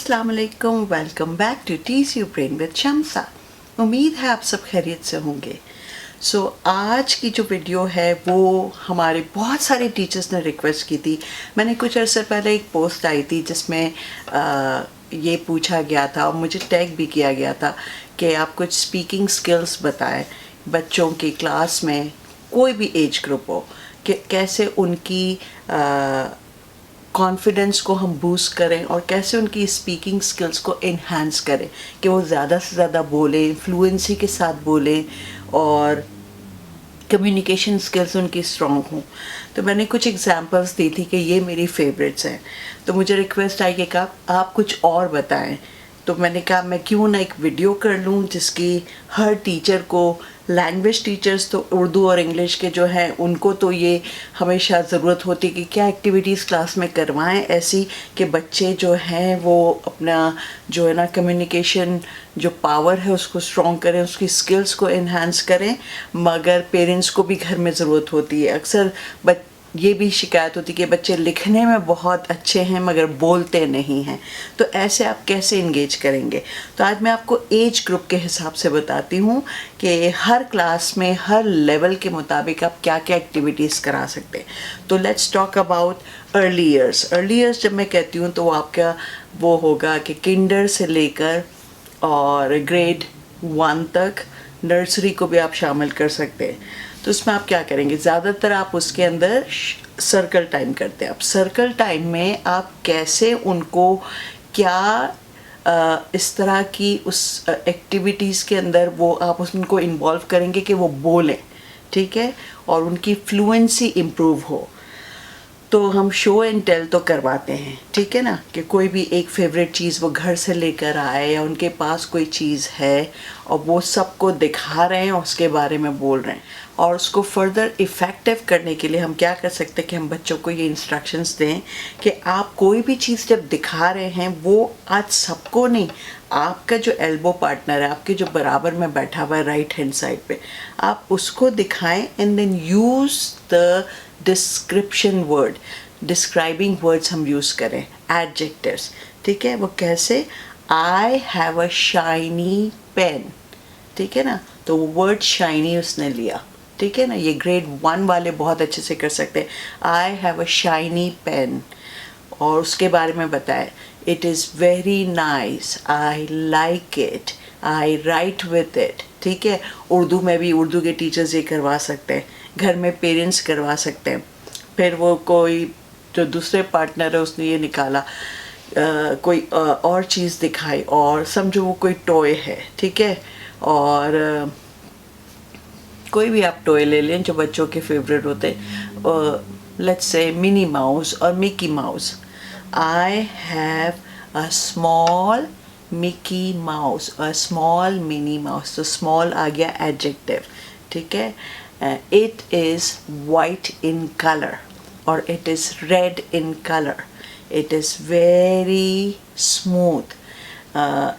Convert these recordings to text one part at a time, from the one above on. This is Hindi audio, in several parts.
अस्सलाम वालेकुम, welcome back to teach you brain with Shamsa. उम्मीद है आप सब खैरियत से होंगे। आज की जो वीडियो है वो हमारे बहुत सारे टीचर्स ने रिक्वेस्ट की थी। मैंने कुछ अर्से पहले एक पोस्ट आई थी जिसमें ये पूछा गया था और मुझे टैग भी किया गया था कि आप कुछ स्पीकिंग स्किल्स बताएं बच्चों की क्लास में, कोई भी एज ग्रुप हो, कि कैसे उनकी कॉन्फिडेंस को हम बूस्ट करें और कैसे उनकी स्पीकिंग स्किल्स को इन्हांस करें कि वो ज़्यादा से ज़्यादा बोलें, फ्लुएंसी के साथ बोलें और कम्युनिकेशन स्किल्स उनकी स्ट्रॉन्ग हों। तो मैंने कुछ एग्जांपल्स दी थी कि ये मेरी फेवरेट्स हैं। तो मुझे रिक्वेस्ट आई कि आप कुछ और बताएं। तो मैंने कहा मैं क्यों ना एक वीडियो कर लूँ जिसकी हर टीचर को, लैंग्वेज टीचर्स तो उर्दू और इंग्लिश के जो हैं उनको तो ये हमेशा ज़रूरत होती है कि क्या एक्टिविटीज़ क्लास में करवाएं ऐसी कि बच्चे जो हैं वो अपना जो है ना कम्युनिकेशन जो पावर है उसको स्ट्रॉन्ग करें, उसकी स्किल्स को इन्हांस करें। मगर पेरेंट्स को भी घर में ज़रूरत होती है। अक्सर ये भी शिकायत होती है कि बच्चे लिखने में बहुत अच्छे हैं मगर बोलते नहीं हैं। तो ऐसे आप कैसे इंगेज करेंगे? तो आज मैं आपको एज ग्रुप के हिसाब से बताती हूँ कि हर क्लास में हर लेवल के मुताबिक आप क्या क्या एक्टिविटीज़ करा सकते हैं। तो let's talk about early years. Early years जब मैं कहती हूँ तो आपका वो होगा कि किंडर से लेकर और ग्रेड 1 तक, नर्सरी को भी आप शामिल कर सकते हैं। तो उसमें आप क्या करेंगे, ज़्यादातर आप उसके अंदर सर्कल टाइम करते हैं। आप सर्कल टाइम में आप कैसे उनको क्या इस तरह की उस एक्टिविटीज़ के अंदर वो आप उनको इन्वॉल्व करेंगे कि वो बोलें, ठीक है, और उनकी फ्लुएंसी इम्प्रूव हो। तो हम शो एंड टेल तो करवाते हैं, ठीक है ना, कि कोई भी एक फेवरेट चीज़ वो घर से लेकर आए या उनके पास कोई चीज़ है और वो सबको दिखा रहे हैं और उसके बारे में बोल रहे हैं। और उसको फर्दर इफ़ेक्टिव करने के लिए हम क्या कर सकते हैं कि हम बच्चों को ये इंस्ट्रक्शंस दें कि आप कोई भी चीज़ जब दिखा रहे हैं वो आज सबको नहीं, आपका जो एल्बो पार्टनर है, आपके जो बराबर में बैठा हुआ है राइट हैंड साइड पे, आप उसको दिखाएं and then use the description word, describing words हम यूज़ करें, एडजेक्टिव्स, ठीक है। वो कैसे, I have a shiny pen, ठीक है ना, तो वो वर्ड शाइनी उसने लिया, ठीक है ना। ये ग्रेड 1 वाले बहुत अच्छे से कर सकते हैं। I have a shiny pen और उसके बारे में बताएं, it is very nice, I like it, I write with it, ठीक है। उर्दू में भी उर्दू के टीचर्स ये करवा सकते हैं, घर में पेरेंट्स करवा सकते हैं। फिर वो कोई जो दूसरे पार्टनर है उसने ये निकाला, कोई और चीज़ दिखाई और समझो वो कोई टॉय है, ठीक है, और कोई भी आप टॉय ले लें जो बच्चों के फेवरेट होते हैं, लेट्स से मिनी माउस और Mickey Mouse. I have a small Mickey Mouse, a small Minnie Mouse, तो स्मॉल आ गया एडजेक्टिव, ठीक है। It is white in colour और it is red in colour, it is very smooth,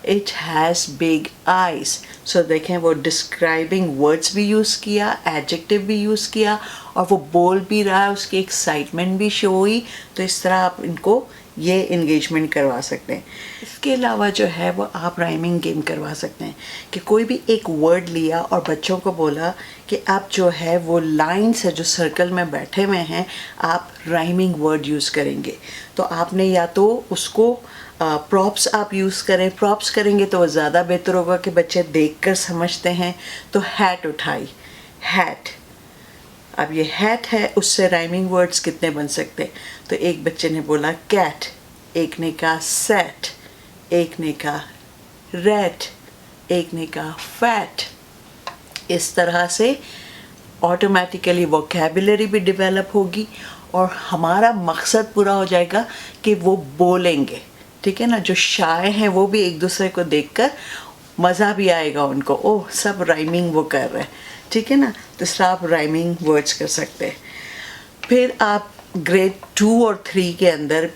it has big eyes. So देखें वो डिस्क्राइबिंग वर्ड्स भी यूज़ किया, एडजेक्टिव भी यूज़ किया और वो बोल भी रहा है, उसकी एक्साइटमेंट भी शो हुई। तो इस तरह आप इनको ये इंगेजमेंट करवा सकते हैं। इसके अलावा जो है वो आप राइमिंग गेम करवा सकते हैं कि कोई भी एक वर्ड लिया और बच्चों को बोला कि आप जो है वो लाइन से जो सर्कल में बैठे हुए हैं आप राइमिंग वर्ड यूज़ करेंगे। तो आपने या तो उसको प्रॉप्स आप यूज़ करें, प्रॉप्स करेंगे तो वो ज़्यादा बेहतर होगा कि बच्चे देखकर समझते हैं। तो हैट उठाई, हैट, अब ये हैट है, उससे राइमिंग वर्ड्स कितने बन सकते हैं? तो एक बच्चे ने बोला कैट, एक ने कहा सेट, एक ने कहा रेड, एक ने कहा फैट। इस तरह से ऑटोमेटिकली वोकैबुलरी भी डेवलप होगी और हमारा मकसद पूरा हो जाएगा कि वो बोलेंगे, ठीक है ना। जो शाय हैं वो भी एक दूसरे को देखकर मज़ा भी आएगा उनको, ओह सब राइमिंग वो कर रहे हैं, ठीक है ना। तो इस तरह आप राइमिंग वर्ड्स कर सकते हैं। फिर आप ग्रेड 2 और 3 के अंदर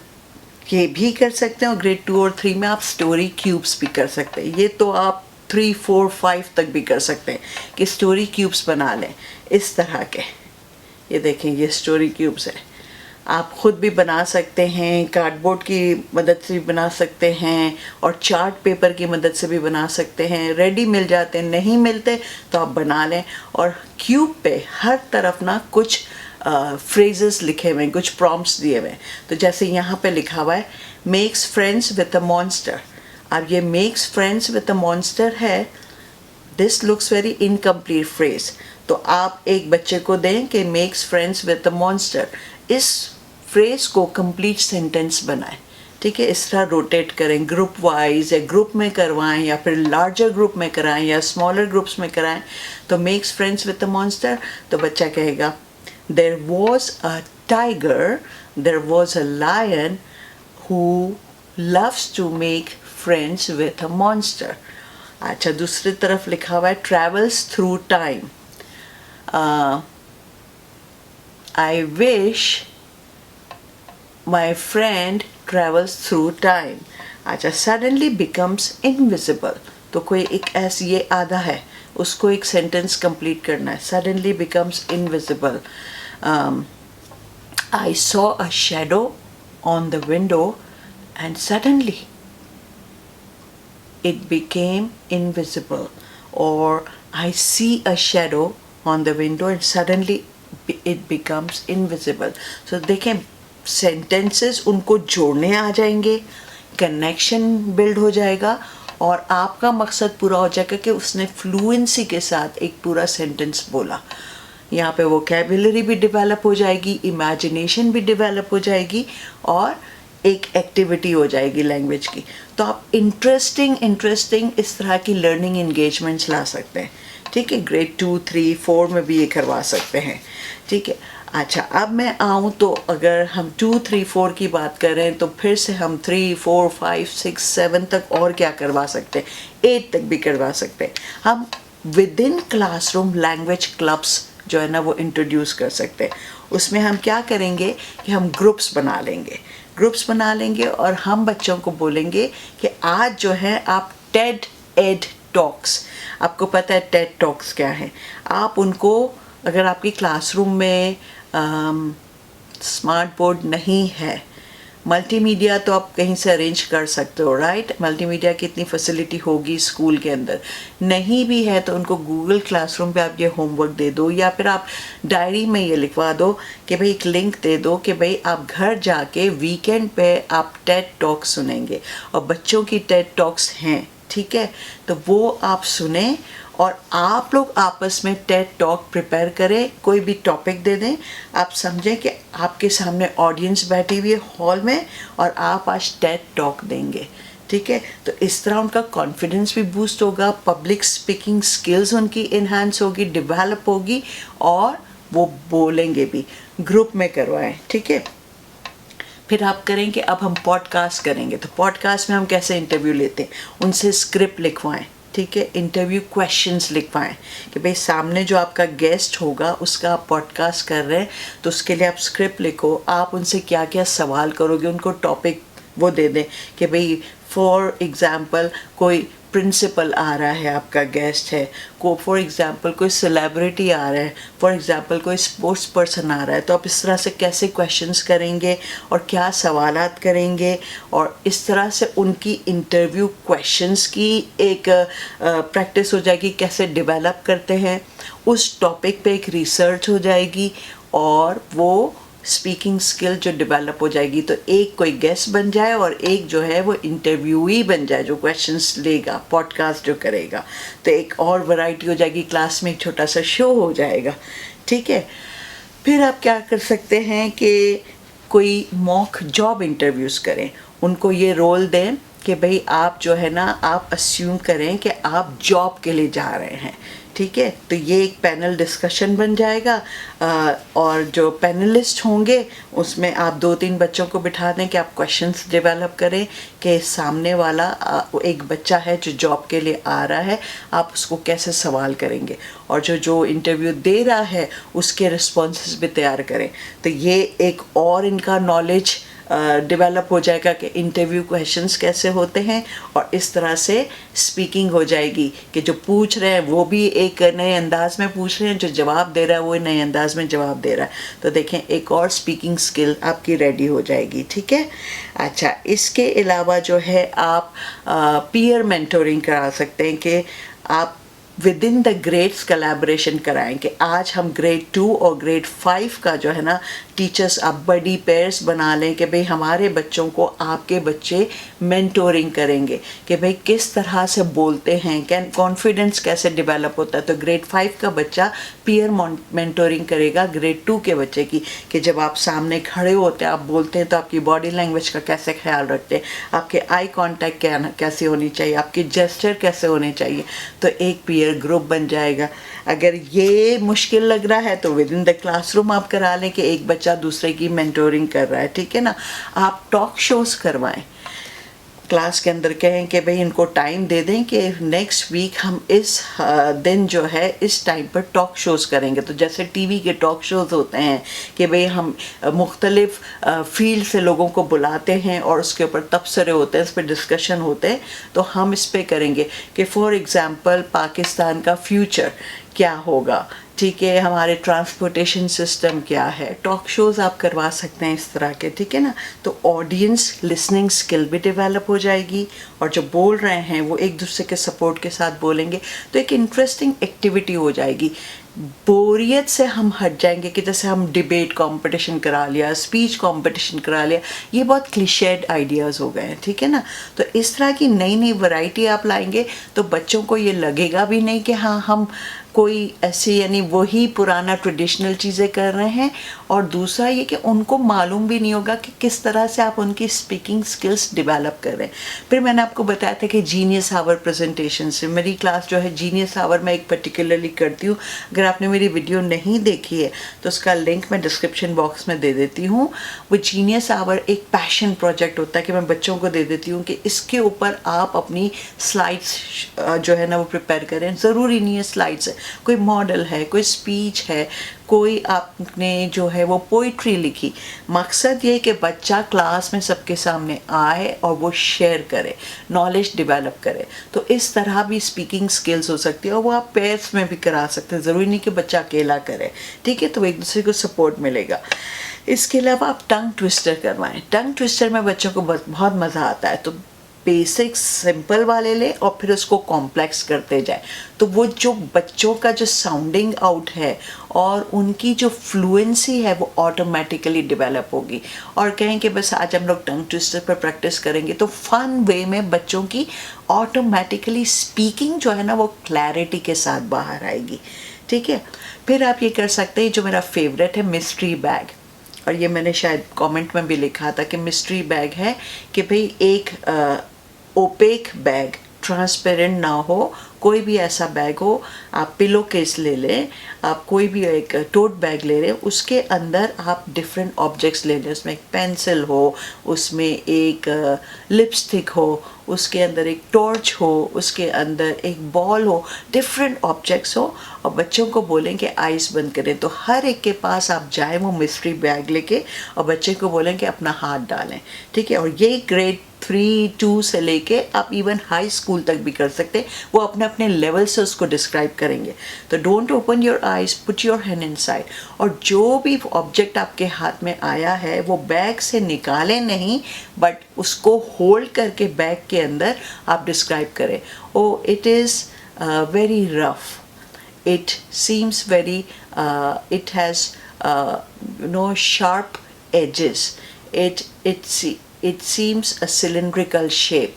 ये भी कर सकते हैं और ग्रेड 2 और 3 में आप स्टोरी क्यूब्स भी कर सकते हैं। ये तो आप 3, 4, 5 तक भी कर सकते हैं कि स्टोरी क्यूब्स बना लें इस तरह के। ये देखें, ये स्टोरी क्यूब्स है। आप खुद भी बना सकते हैं, कार्डबोर्ड की मदद से भी बना सकते हैं और चार्ट पेपर की मदद से भी बना सकते हैं। रेडी मिल जाते हैं, नहीं मिलते तो आप बना लें। और क्यूब पे हर तरफ ना कुछ फ्रेजेस लिखे हुए हैं, कुछ प्रॉम्प्ट्स दिए हुए हैं। तो जैसे यहाँ पे लिखा हुआ है makes friends with a monster. अब ये makes friends with a monster है, this looks very incomplete phrase. तो आप एक बच्चे को दें कि makes friends with a monster, इस फ्रेज को कंप्लीट सेंटेंस बनाएं। ठीक है, इस तरह रोटेट करें, ग्रुप वाइज या ग्रुप में करवाएं या फिर लार्जर ग्रुप में कराएं या स्मॉलर ग्रुप्स में कराएं। तो makes friends with a monster, तो बच्चा कहेगा there was a tiger, there was a lion who loves to make friends with a monster. अच्छा, दूसरी तरफ लिखा हुआ है travels through time. I wish my friend travels through time. अच्छा, सडनली बिकम्स इनविजिबल। तो कोई एक ऐसी, ये आधा है, उसको एक सेंटेंस कंप्लीट करना है। Suddenly becomes invisible. I saw a shadow on the window and suddenly it became invisible. Or I see a shadow on the window and suddenly it becomes invisible. So देखें, sentences उनको जोड़ने आ जाएंगे, connection build हो जाएगा और आपका मकसद पूरा हो जाएगा कि उसने फ्लुएंसी के साथ एक पूरा सेंटेंस बोला। यहाँ पे वोकैबुलरी भी डेवलप हो जाएगी, इमेजिनेशन भी डेवलप हो जाएगी और एक एक्टिविटी हो जाएगी लैंग्वेज की। तो आप इंटरेस्टिंग इस तरह की लर्निंग इंगेजमेंट्स ला सकते हैं। ठीक है, ग्रेड 2, 3, 4 में भी ये करवा सकते हैं। ठीक है, अच्छा, अब मैं आऊँ तो अगर हम 2, 3, 4 की बात करें तो फिर से हम 3, 4, 5, 6, 7 तक और क्या करवा सकते हैं, 8 तक भी करवा सकते हैं। हम with in classroom language clubs जो है ना वो इंट्रोड्यूस कर सकते हैं। उसमें हम क्या करेंगे कि हम ग्रुप्स बना लेंगे और हम बच्चों को बोलेंगे कि आज जो है आप टेड एड टॉक्स, आपको पता है टेड टॉक्स क्या है, आप उनको, अगर आपकी क्लासरूम में स्मार्ट बोर्ड नहीं है, मल्टीमीडिया तो आप कहीं से अरेंज कर सकते हो, राइट। मल्टीमीडिया की इतनी फैसिलिटी होगी स्कूल के अंदर, नहीं भी है तो उनको गूगल क्लासरूम पे आप ये होमवर्क दे दो या फिर आप डायरी में ये लिखवा दो कि भाई एक लिंक दे दो कि भाई आप घर जाके वीकेंड पे आप टेड टॉक सुनेंगे और बच्चों की टेड टॉक्स हैं। ठीक है, तो वो आप सुने और आप लोग आपस में टेड टॉक प्रिपेयर करें। कोई भी टॉपिक दे दें, आप समझें कि आपके सामने ऑडियंस बैठी हुई है हॉल में और आप आज टेड टॉक देंगे। ठीक है, तो इस तरह उनका कॉन्फिडेंस भी बूस्ट होगा, पब्लिक स्पीकिंग स्किल्स उनकी इन्हांस होगी, डेवलप होगी और वो बोलेंगे भी। ग्रुप में करवाएं। ठीक है, फिर आप करें कि अब हम पॉडकास्ट करेंगे। तो पॉडकास्ट में हम कैसे इंटरव्यू लेते हैं, उनसे स्क्रिप्ट लिखवाएं। ठीक है, इंटरव्यू क्वेश्चंस लिखवाएं कि भाई सामने जो आपका गेस्ट होगा उसका आप पॉडकास्ट कर रहे हैं तो उसके लिए आप स्क्रिप्ट लिखो, आप उनसे क्या क्या सवाल करोगे, उनको टॉपिक वो दे दें कि भाई फॉर एग्ज़ाम्पल कोई प्रिंसिपल आ रहा है, आपका गेस्ट है, को फॉर एग्ज़ाम्पल कोई सेलिब्रिटी आ रहा है, फॉर एग्ज़ाम्पल कोई स्पोर्ट्स पर्सन आ रहा है, तो आप इस तरह से कैसे क्वेश्चंस करेंगे और क्या सवालात करेंगे और इस तरह से उनकी इंटरव्यू क्वेश्चंस की एक प्रैक्टिस हो जाएगी, कैसे डेवलप करते हैं, उस टॉपिक पे एक रिसर्च हो जाएगी और वो स्पीकिंग स्किल जो डेवलप हो जाएगी। तो एक कोई गेस्ट बन जाए और एक जो है वो इंटरव्यूई बन जाए जो क्वेश्चंस लेगा, पॉडकास्ट जो करेगा। तो एक और वैरायटी हो जाएगी, क्लास में एक छोटा सा शो हो जाएगा। ठीक है, फिर आप क्या कर सकते हैं कि कोई मॉक जॉब इंटरव्यूज़ करें, उनको ये रोल दें कि भाई आप जो है ना आप अस्यूम करें कि आप जॉब के लिए जा रहे हैं। ठीक है, तो ये एक पैनल डिस्कशन बन जाएगा और जो पैनलिस्ट होंगे उसमें आप 2-3 बच्चों को बिठा दें कि आप क्वेश्चंस डेवलप करें कि सामने वाला एक बच्चा है जो जॉब के लिए आ रहा है, आप उसको कैसे सवाल करेंगे और जो इंटरव्यू दे रहा है उसके रिस्पॉन्सेस भी तैयार करें। तो ये एक और इनका नॉलेज डेवलप हो जाएगा कि इंटरव्यू क्वेश्चंस कैसे होते हैं, और इस तरह से स्पीकिंग हो जाएगी कि जो पूछ रहे हैं वो भी एक नए अंदाज में पूछ रहे हैं, जो जवाब दे रहा है वो नए अंदाज में जवाब दे रहा है। तो देखें, एक और स्पीकिंग स्किल आपकी रेडी हो जाएगी। ठीक है। अच्छा, इसके अलावा जो है आप पीयर मेंटोरिंग करा सकते हैं कि आप with in the grades collaboration कराएं कि आज हम ग्रेड 2 और ग्रेड 5 का जो है ना टीचर्स आप बड़ी पेयर्स बना लें कि भाई हमारे बच्चों को आपके बच्चे मेंटोरिंग करेंगे कि भाई किस तरह से बोलते हैं, कॉन्फिडेंस कैसे डेवलप होता है। तो ग्रेड 5 का बच्चा पीयर मेंटोरिंग करेगा ग्रेड 2 के बच्चे की, कि जब आप सामने खड़े होते हैं, आप बोलते हैं तो आपकी बॉडी लैंग्वेज का कैसे ख्याल रखते हैं, आपके आई कॉन्टैक्ट कैसे होनी चाहिए, आपके जेस्चर कैसे होने चाहिए। तो एक पीयर ग्रुप बन जाएगा। अगर ये मुश्किल लग रहा है तो विद इन द क्लासरूम आप करा लें कि एक बच्चा दूसरे की मेंटोरिंग कर रहा है। ठीक है ना। आप टॉक शोज करवाएं क्लास के अंदर, कहें कि भाई इनको टाइम दे दें कि नेक्स्ट वीक हम इस दिन जो है इस टाइम पर टॉक शोज़ करेंगे। तो जैसे टीवी के टॉक शोज़ होते हैं कि भाई हम मुख्तलिफ फील्ड से लोगों को बुलाते हैं और उसके ऊपर तबसरे होते हैं, इस पर डिस्कशन होते हैं, तो हम इस पे करेंगे कि फॉर एग्ज़ाम्पल पाकिस्तान का फ्यूचर क्या होगा, ठीक है, हमारे ट्रांसपोर्टेशन सिस्टम क्या है। टॉक शोज़ आप करवा सकते हैं इस तरह के। ठीक है ना। तो ऑडियंस लिसनिंग स्किल भी डेवलप हो जाएगी, और जो बोल रहे हैं वो एक दूसरे के सपोर्ट के साथ बोलेंगे, तो एक इंटरेस्टिंग एक्टिविटी हो जाएगी। बोरियत से हम हट जाएंगे कि जैसे हम डिबेट कंपटीशन करा लिया, स्पीच कंपटीशन करा लिया, ये बहुत क्लिशेड आइडियाज़ हो गए हैं। ठीक है ना। तो इस तरह की नई नई वैरायटी आप लाएंगे तो बच्चों को ये लगेगा भी नहीं कि हाँ हम कोई ऐसी यानी वही पुराना ट्रेडिशनल चीज़ें कर रहे हैं, और दूसरा ये कि उनको मालूम भी नहीं होगा कि किस तरह से आप उनकी स्पीकिंग स्किल्स डेवलप कर रहे हैं। फिर मैंने आपको बताया था कि जीनियस आवर प्रेजेंटेशन से मेरी क्लास जो है जीनियस आवर मैं एक पर्टिकुलरली करती हूँ। अगर आपने मेरी वीडियो नहीं देखी है तो उसका लिंक मैं डिस्क्रिप्शन बॉक्स में दे देती हूँ। वो जीनियस आवर एक पैशन प्रोजेक्ट होता है कि मैं बच्चों को दे देती हूँ कि इसके ऊपर आप अपनी स्लाइड्स जो है ना वो प्रिपेयर करें। ज़रूरी नहीं है स्लाइड्स है, कोई मॉडल है, कोई स्पीच है, कोई आपने जो है वो पोइट्री लिखी। मकसद ये कि बच्चा क्लास में सबके सामने आए और वो शेयर करे, नॉलेज डेवलप करे। तो इस तरह भी स्पीकिंग स्किल्स हो सकती है, और वो आप पेयर्स में भी करा सकते हैं, ज़रूरी नहीं कि बच्चा अकेला करे। ठीक है। तो एक दूसरे को सपोर्ट मिलेगा। इसके अलावा आप टंग ट्विस्टर करवाएं। टंग ट्विस्टर में बच्चों को बहुत मज़ा आता है। तो बेसिक्स सिंपल वाले लें और फिर उसको कॉम्प्लेक्स करते जाए, तो वो जो बच्चों का जो साउंडिंग आउट है और उनकी जो फ्लुएंसी है वो ऑटोमेटिकली डेवलप होगी। और कहें कि बस आज हम लोग टंग ट्विस्टर पर प्रैक्टिस करेंगे, तो फन वे में बच्चों की ऑटोमेटिकली स्पीकिंग जो है ना वो क्लैरिटी के साथ बाहर आएगी। ठीक है। फिर आप ये कर सकते हैं, जो मेरा फेवरेट है, मिस्ट्री बैग। और ये मैंने शायद कमेंट में भी लिखा था कि मिस्ट्री बैग है कि भाई एक ओपेक बैग, ट्रांसपेरेंट ना हो, कोई भी ऐसा बैग हो, आप पिलो केस ले लें, आप कोई भी एक टोट बैग ले लें, उसके अंदर आप डिफरेंट ऑब्जेक्ट्स ले लें। उसमें एक पेंसिल हो, उसमें एक लिपस्टिक हो, उसके अंदर एक टॉर्च हो, उसके अंदर एक बॉल हो, डिफरेंट ऑब्जेक्ट्स हो, और बच्चों को बोलें कि आइज़ बंद करें। तो हर एक के पास आप जाएं वो मिस्ट्री बैग लेके, और बच्चे को बोलें कि अपना हाथ डालें। ठीक है। और ये ग्रेड 3, 2 से लेके आप इवन हाई स्कूल तक भी कर सकते हैं। वो अपने अपने लेवल से उसको डिस्क्राइब करेंगे। तो don't open your eyes, put your hand inside, और जो भी ऑब्जेक्ट आपके हाथ में आया है वो बैग से निकालें नहीं, बट उसको होल्ड करके बैग के अंदर आप डिस्क्राइब करें। Oh it is very rough, it seems very it has sharp edges, it seems a cylindrical shape,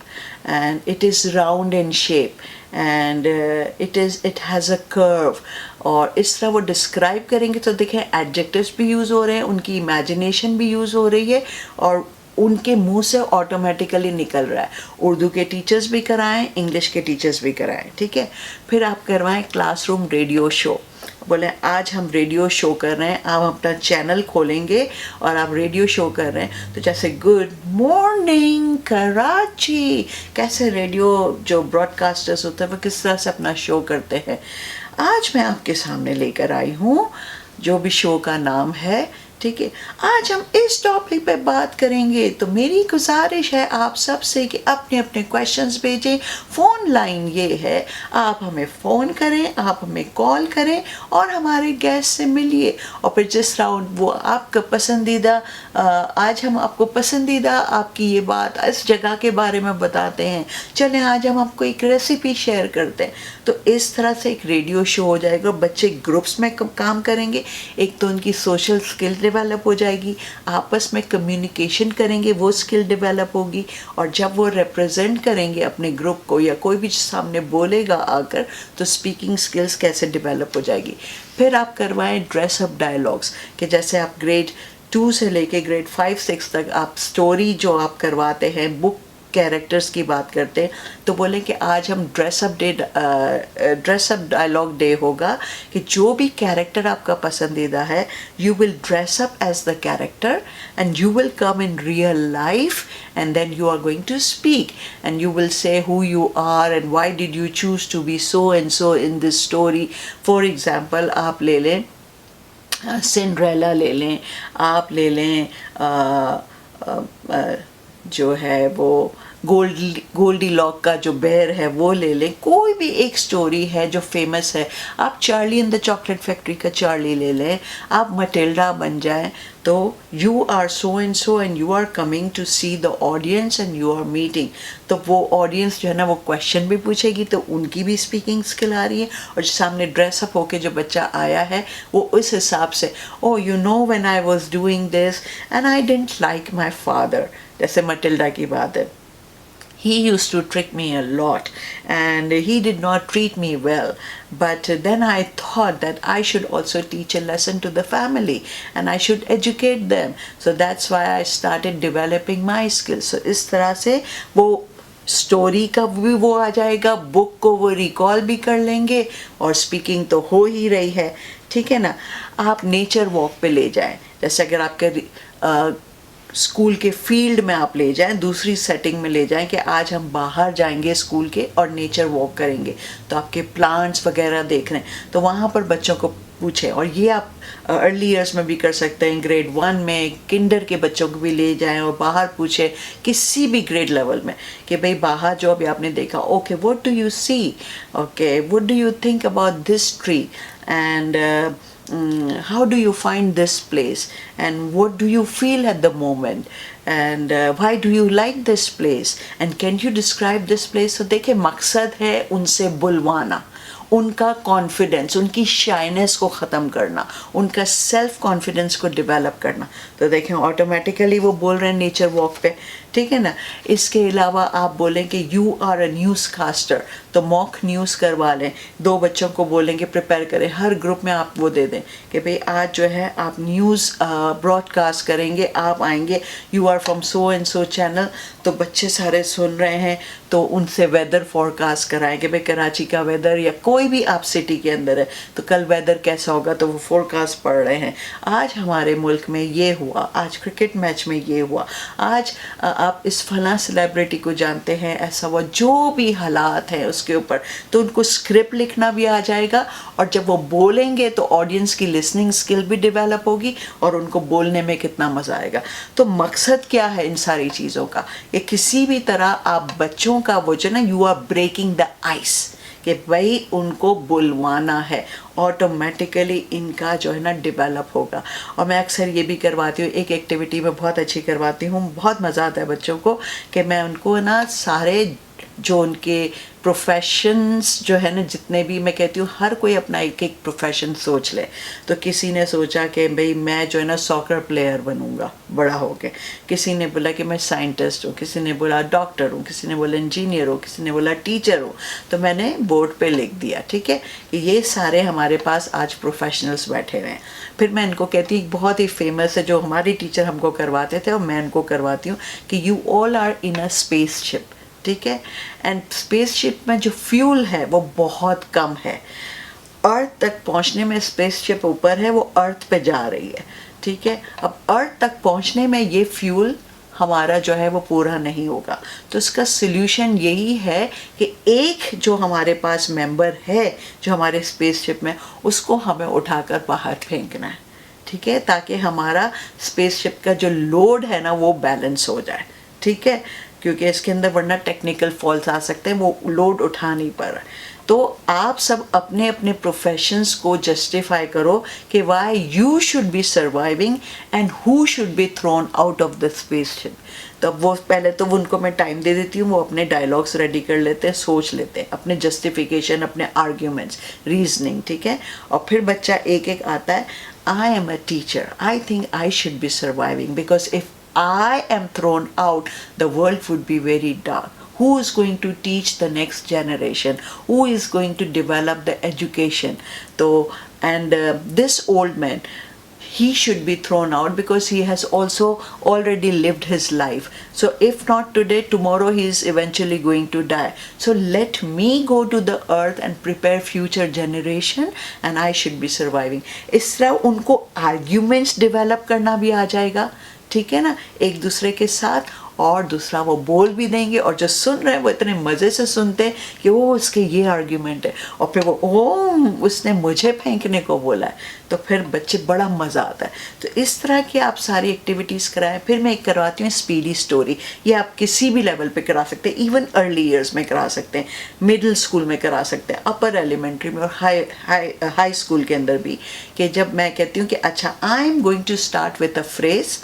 and it is round in shape, and it has a curve। और इस तरह वो डिस्क्राइब करेंगे तो देखें एडजेक्टिव्स भी यूज़ हो रहे हैं, उनकी इमेजिनेशन भी यूज़ हो रही है, और उनके मुंह से ऑटोमेटिकली निकल रहा है। उर्दू के टीचर्स भी कराएं, इंग्लिश के टीचर्स भी कराएं। ठीक है। फिर आप करवाएं क्लासरूम रेडियो शो। बोले आज हम रेडियो शो कर रहे हैं, आप अपना चैनल खोलेंगे और आप रेडियो शो कर रहे हैं। तो जैसे गुड मॉर्निंग कराची, कैसे रेडियो जो ब्रॉडकास्टर्स होते हैं वो किस तरह से अपना शो करते हैं। आज मैं आपके सामने लेकर आई हूँ जो भी शो का नाम है, ठीक है। आज हम इस टॉपिक पे बात करेंगे, तो मेरी गुजारिश है आप सबसे कि अपने अपने क्वेश्चंस भेजें। फ़ोन लाइन ये है, आप हमें फ़ोन करें, आप हमें कॉल करें और हमारे गेस्ट से मिलिए। और फिर जिस राउंड वो आपका पसंदीदा, आज हम आपको पसंदीदा आपकी ये बात इस जगह के बारे में बताते हैं, चलें आज हम आपको एक रेसिपी शेयर करते हैं। तो इस तरह से एक रेडियो शो हो जाएगा, बच्चे ग्रुप्स में काम करेंगे, एक तो उनकी सोशल स्किल डेवलप हो जाएगी, आपस में कम्युनिकेशन करेंगे वो स्किल डेवलप होगी, और जब वो रिप्रेजेंट करेंगे अपने ग्रुप को या कोई भी सामने बोलेगा आकर, तो स्पीकिंग स्किल्स कैसे डेवलप हो जाएगी। फिर आप करवाएं ड्रेस अप डायलॉग्स, कि जैसे आप ग्रेड 2 से लेके ग्रेड 5-6 तक आप स्टोरी जो आप करवाते हैं, बुक कैरेक्टर्स की बात करते हैं, तो बोले कि आज हम ड्रेस अप डायलॉग डे होगा, कि जो भी कैरेक्टर आपका पसंदीदा है, you will dress up as the character and you will come in real life and then you are going to speak and you will say who you are and why did you choose to be so and so in this story. For example, आप ले लें सिंड्रेला ले लें, आप ले लें जो है वो गोल्डी लॉक का जो बेर है वो ले लें, कोई भी एक स्टोरी है जो फेमस है। आप Charlie in the chocolate factory का चार्ली ले लें, आप मटिल्डा बन जाएं, तो you are so and so and you are coming to see the audience and you are meeting. तो वो ऑडियंस जो है ना वो क्वेश्चन भी पूछेगी, तो उनकी भी स्पीकिंग स्किल आ रही है, और जो सामने ड्रेसअप होके जो बच्चा आया है वो उस हिसाब से, oh you know when I was doing this and I didn't like my father, जैसे मटिल्डा की बात है, he used to trick me a lot and he did not treat me well, but then I thought that I should also teach a lesson to the family and I should educate them, so that's why I started developing my skills. So इस तरह से वो स्टोरी का भी वो आ जाएगा, बुक को वो रिकॉल भी कर लेंगे, और स्पीकिंग तो हो ही रही है, ठीक है ना। आप नेचर वॉक पे ले जाएं, जैसे अगर आपके स्कूल के फील्ड में आप ले जाएं, दूसरी सेटिंग में ले जाएं कि आज हम बाहर जाएंगे स्कूल के और नेचर वॉक करेंगे, तो आपके प्लांट्स वगैरह देख रहे हैं, तो वहाँ पर बच्चों को पूछें। और ये आप अर्ली ईयर्स में भी कर सकते हैं, ग्रेड 1 में किंडर के बच्चों को भी ले जाएं और बाहर पूछें, किसी भी ग्रेड लेवल में, कि भाई बाहर जो अभी आपने देखा, okay what do you see, okay what do you think about this tree and how do you find this place and what do you feel at the moment and why do you like this place and can you describe this place. तो देखिए मकसद है उनसे बुलवाना, उनका कॉन्फिडेंस, उनकी शाइनेस को ख़त्म करना, उनका सेल्फ कॉन्फिडेंस को डेवलप करना। तो देखें ऑटोमेटिकली वो बोल रहे हैं नेचर वॉक पे, ठीक है ना। इसके अलावा आप बोलें कि you are a newscaster, तो मॉक न्यूज़ करवा लें, 2 बच्चों को बोलेंगे प्रिपेयर करें, हर ग्रुप में आप वो दे दें कि भाई आज जो है आप न्यूज़ ब्रॉडकास्ट करेंगे, आप आएंगे, you are from so and so channel, तो बच्चे सारे सुन रहे हैं, तो उनसे वेदर फोरकास्ट कराएं कि भाई कराची का वेदर, या कोई भी आप सिटी के अंदर है तो कल वेदर कैसा होगा, तो वो फोरकास्ट पढ़ रहे हैं, आज हमारे मुल्क में ये हुआ, आज क्रिकेट मैच में ये हुआ, आज आप इस फलां सेलिब्रिटी को जानते हैं, ऐसा हुआ, जो भी हालात हैं उसके ऊपर, तो उनको स्क्रिप्ट लिखना भी आ जाएगा, और जब वो बोलेंगे तो ऑडियंस की लिसनिंग स्किल भी डेवलप होगी और उनको बोलने में कितना मज़ा आएगा। तो मकसद क्या है इन सारी चीज़ों का, कि किसी भी तरह आप बच्चों का वो जो ना, you are breaking the ice, कि भाई उनको बुलवाना है, ऑटोमेटिकली इनका जो है ना डेवलप होगा। और मैं अक्सर ये भी करवाती हूँ, एक एक्टिविटी में बहुत अच्छी करवाती हूँ, बहुत मज़ा आता है बच्चों को, कि मैं उनको ना सारे जो उनके प्रोफेशंस जो है ना, जितने भी, मैं कहती हूँ हर कोई अपना एक एक प्रोफेशन सोच ले। तो किसी ने सोचा कि भाई मैं जो है ना सॉकर प्लेयर बनूंगा बड़ा होके, किसी ने बोला कि मैं साइंटिस्ट हूँ, किसी ने बोला डॉक्टर हूँ, किसी ने बोला इंजीनियर हूँ, किसी ने बोला टीचर हूँ। तो मैंने बोर्ड पे लिख दिया, ठीक है, कि ये सारे हमारे पास आज प्रोफेशनल्स बैठे हुए हैं। फिर मैं इनको कहती हूँ, बहुत ही फेमस है जो हमारी टीचर हमको करवाते थे और मैं इनको करवाती हूँ, कि you all are in a spaceship, ठीक है, एंड स्पेसशिप में जो फ्यूल है वो बहुत कम है, अर्थ तक पहुंचने में स्पेसशिप ऊपर है, वो अर्थ पे जा रही है, ठीक है। अब अर्थ तक पहुंचने में ये फ्यूल हमारा जो है वो पूरा नहीं होगा, तो इसका सल्यूशन यही है कि एक जो हमारे पास मेंबर है जो हमारे स्पेसशिप में, उसको हमें उठाकर बाहर फेंकना है, ठीक है, ताकि हमारा स्पेसशिप का जो लोड है ना वो बैलेंस हो जाए, ठीक है, क्योंकि इसके अंदर वरना टेक्निकल फॉल्ट्स आ सकते हैं, वो लोड उठा नहीं पा रहा है। तो आप सब अपने अपने प्रोफेशंस को जस्टिफाई करो कि why you should be surviving and who should be thrown out of the spaceship. तो वो पहले तो उनको मैं टाइम दे देती हूँ, वो अपने डायलॉग्स रेडी कर लेते हैं, सोच लेते हैं अपने जस्टिफिकेशन, अपने आर्ग्यूमेंट्स, रीजनिंग, ठीक है। और फिर बच्चा एक एक आता है, I am a teacher, I think I should be surviving because if I am thrown out, the world would be very dark. Who is going to teach the next generation? Who is going to develop the education? So, and this old man, he should be thrown out because he has also already lived his life. So if not today, tomorrow he is eventually going to die. So let me go to the earth and prepare future generation and I should be surviving. इस तरह उनको arguments develop करना भी आ जाएगा, ठीक है ना, एक दूसरे के साथ, और दूसरा वो बोल भी देंगे और जो सुन रहे हैं वो इतने मज़े से सुनते हैं कि वो उसके ये आर्ग्यूमेंट है, और फिर वो ओ उसने मुझे फेंकने को बोला है, तो फिर बच्चे बड़ा मज़ा आता है। तो इस तरह की आप सारी एक्टिविटीज़ कराएं। फिर मैं एक करवाती हूँ स्पीडी स्टोरी, ये आप किसी भी लेवल पे करा सकते हैं, इवन अर्ली ईयर्स में करा सकते हैं, मिडिल स्कूल में करा सकते हैं, अपर एलिमेंट्री में और हाई स्कूल के अंदर भी, कि जब मैं कहती हूँ कि अच्छा I am going to start with a phrase,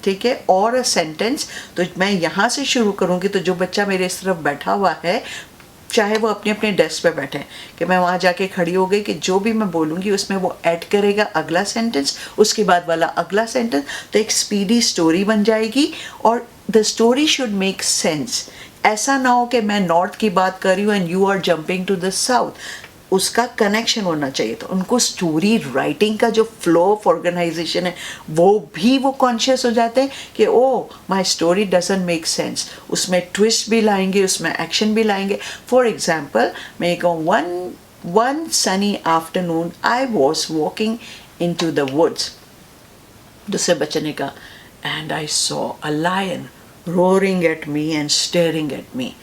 ठीक है, और अ सेंटेंस, तो मैं यहाँ से शुरू करूँगी, तो जो बच्चा मेरे इस तरफ बैठा हुआ है, चाहे वो अपने अपने डेस्क पे बैठे हैं, कि मैं वहाँ जाके खड़ी हो गई कि जो भी मैं बोलूँगी उसमें वो ऐड करेगा अगला सेंटेंस, उसके बाद वाला अगला सेंटेंस, तो एक स्पीडी स्टोरी बन जाएगी। और the story should make sense, ऐसा ना हो कि मैं नॉर्थ की बात कर रही हूँ and you are jumping to the south, उसका कनेक्शन होना चाहिए। तो उनको स्टोरी राइटिंग का जो फ्लो ऑफ ऑर्गेनाइजेशन है वो भी वो कॉन्शियस हो जाते हैं कि oh my story doesn't make sense, उसमें ट्विस्ट भी लाएंगे, उसमें एक्शन भी लाएंगे। फॉर एग्जांपल मैं ये कहूँ, one sunny afternoon I was walking in to the woods, दूसरे बच्चे ने कहा, and I saw a lion roaring at me and staring at me.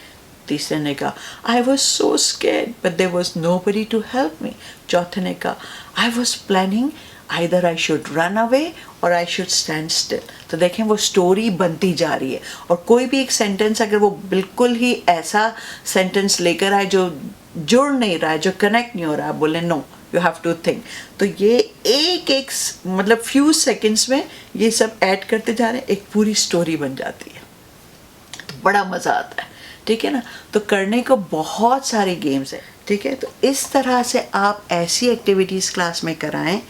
तीसरे ने कहा, I was so scared but there was nobody to help me. चौथे ने कहा, I was planning either I should run away और आई शुड स्टैंड स्टिल। तो देखें वो स्टोरी बनती जा रही है, और कोई भी एक सेंटेंस अगर वो बिल्कुल ही ऐसा सेंटेंस लेकर आए जो जुड़ नहीं रहा है, जो कनेक्ट नहीं हो रहा है, बोले no you have to think, तो ये एक मतलब फ्यू सेकेंड्स में ये सब ऐड करते जा रहे हैं, एक पूरी स्टोरी बन जाती है, तो बड़ा मज़ा आता है, ठीक है ना। तो करने को बहुत सारे गेम्स हैं, ठीक है। तो इस तरह से आप ऐसी एक्टिविटीज़ क्लास में कराएं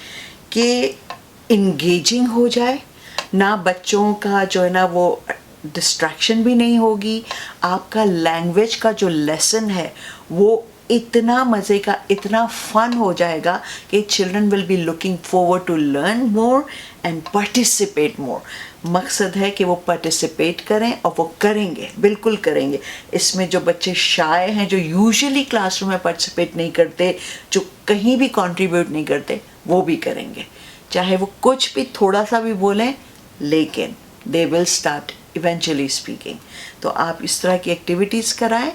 कि इंगेजिंग हो जाए ना, बच्चों का जो है ना वो डिस्ट्रैक्शन भी नहीं होगी, आपका लैंग्वेज का जो लेसन है वो इतना मज़े का, इतना फन हो जाएगा कि children will be looking forward to learn more and participate more. मकसद है कि वो पार्टिसिपेट करें और वो करेंगे, बिल्कुल करेंगे। इसमें जो बच्चे शाय हैं, जो यूजुअली क्लासरूम में पार्टिसिपेट नहीं करते, जो कहीं भी कंट्रीब्यूट नहीं करते, वो भी करेंगे, चाहे वो कुछ भी थोड़ा सा भी बोलें, लेकिन they will start eventually speaking. तो आप इस तरह की एक्टिविटीज़ कराएं।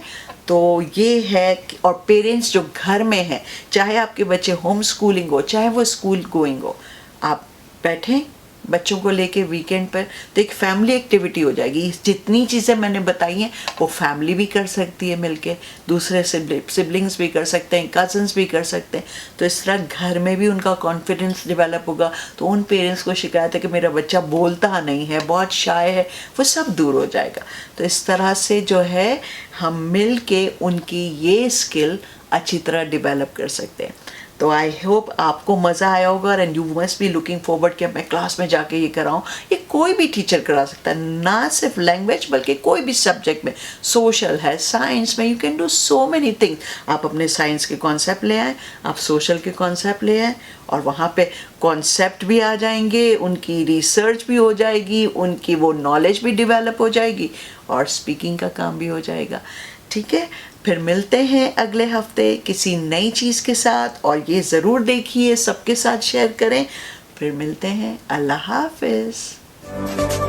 तो ये है और पेरेंट्स जो घर में हैं, चाहे आपके बच्चे होम स्कूलिंग हो, चाहे वो स्कूल गोइंग हो, आप बैठें बच्चों को लेके वीकेंड पर, तो एक फैमिली एक्टिविटी हो जाएगी। जितनी चीज़ें मैंने बताई हैं वो फैमिली भी कर सकती है मिलके, दूसरे सिबलिंग्स भी कर सकते हैं, कज़न्स भी कर सकते हैं। तो इस तरह घर में भी उनका कॉन्फिडेंस डेवलप होगा। तो उन पेरेंट्स को शिकायत है कि मेरा बच्चा बोलता नहीं है, बहुत शाय है, वो सब दूर हो जाएगा। तो इस तरह से जो है हम मिल के उनकी ये स्किल अच्छी तरह डेवलप कर सकते हैं। तो आई होप आपको मज़ा आया होगा and you must be looking forward कि मैं क्लास में जाके ये कराऊँ। ये कोई भी टीचर करा सकता है, ना सिर्फ लैंग्वेज बल्कि कोई भी सब्जेक्ट में, सोशल है, साइंस में, you can do so many things. आप अपने साइंस के कॉन्सेप्ट ले आएँ, आप सोशल के कॉन्सेप्ट ले आएँ, और वहाँ पे कॉन्सेप्ट भी आ जाएंगे, उनकी रिसर्च भी हो जाएगी, उनकी वो नॉलेज भी डेवलप हो जाएगी, और स्पीकिंग का काम भी हो जाएगा। ठीक है, फिर मिलते हैं अगले हफ्ते किसी नई चीज़ के साथ, और ये ज़रूर देखिए, सबके साथ शेयर करें। फिर मिलते हैं, अल्लाह हाफ़िज़।